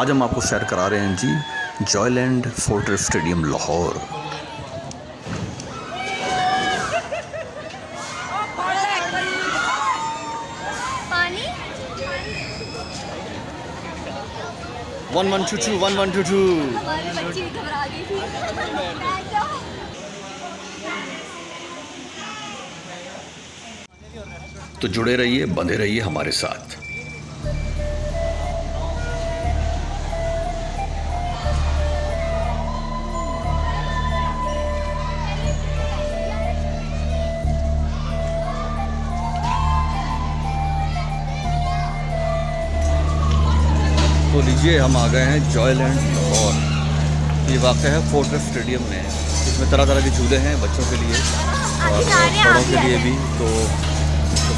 आज हम आपको सैर करा रहे हैं जी जॉयलैंड फोर्ट्रेस स्टेडियम लाहौर। पानी 1122 1122। हमारी बच्ची भी घबरा गई थी। तो जुड़े रहिए, बंधे रहिए हमारे साथ। तो लीजिए, हम आ गए हैं जॉयलैंड लाहौर। ये वाक़ है फोर्ट्रेस स्टेडियम में। इसमें तरह तरह के झूले हैं बच्चों के लिए और बड़ों के लिए भी। तो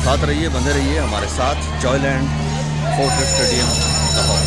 साथ रहिए, बंधे रहिए हमारे साथ। Joyland fortress stadium Lahore.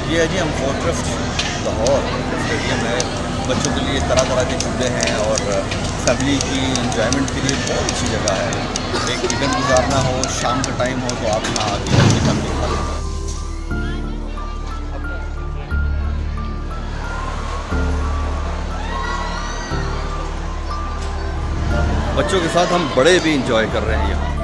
ये है जी हम फोर्ट्रेस लाहौर स्टेडियम है। बच्चों के लिए तरह तरह के झूले हैं और फैमिली की इंजॉयमेंट के लिए बहुत अच्छी जगह है। एक वीकेंड गुजारना हो, शाम का टाइम हो तो आप यहाँ आके अपनी फैमिली खा लें। बच्चों के साथ हम बड़े भी इंजॉय कर रहे हैं यहाँ।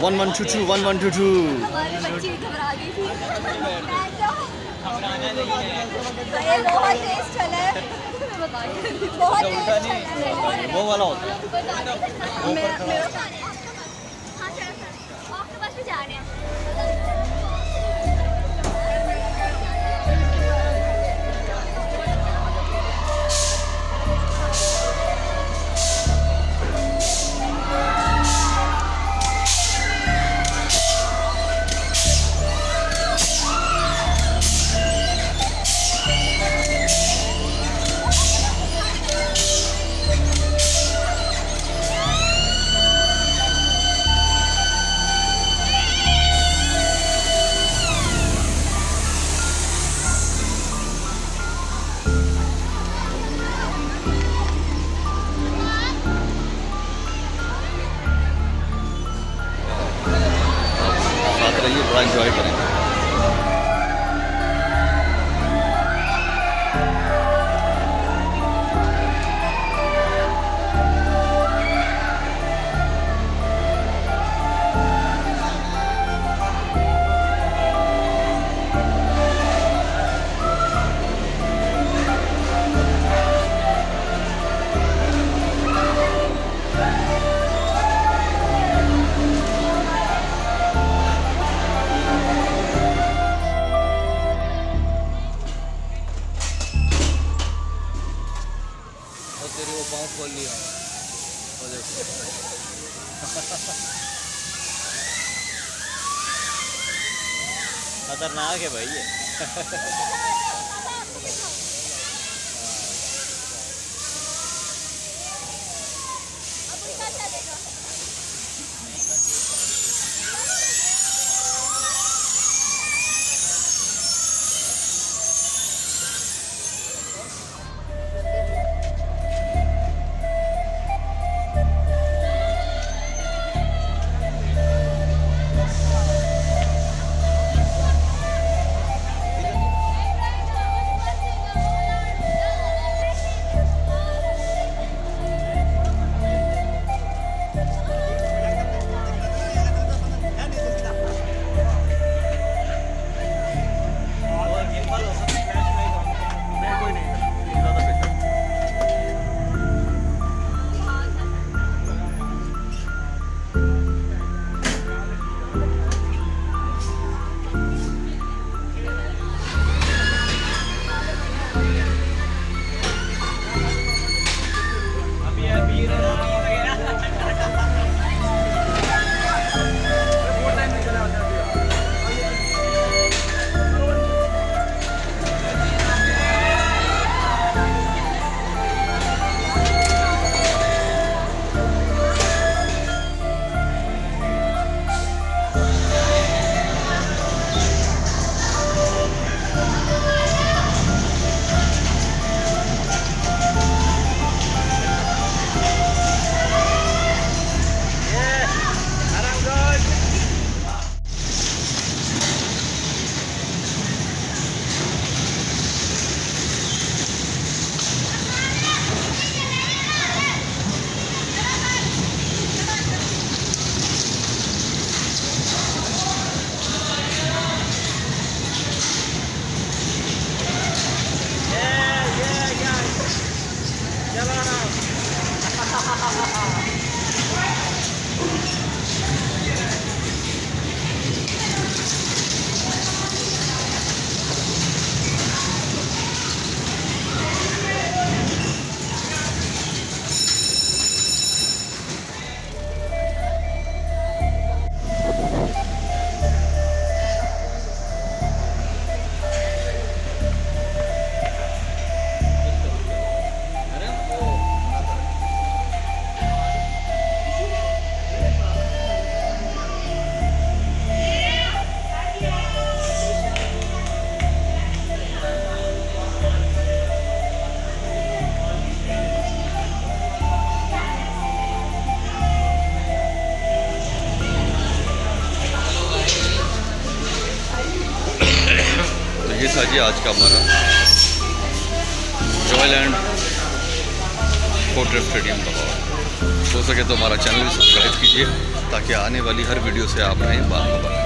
1122 1122। हमारी बच्ची घबरा गई थी। ये बहुत तेज चला है। बहुत तेज चला है। वो वाला होता है। हाँ चलो सर, आपके पास भी जा रहे हैं। साथ रहिए, बड़ा एंजॉय करेंगे। और तेरे वो पाँव खोल लिया और देखो। खतरनाक है भाई ये। ये था जी आज का हमारा जॉयलैंड फोर्ट्रेस स्टेडियम का। हो सके तो हमारा चैनल भी सब्सक्राइब कीजिए ताकि आने वाली हर वीडियो से आप रहें बाखबर।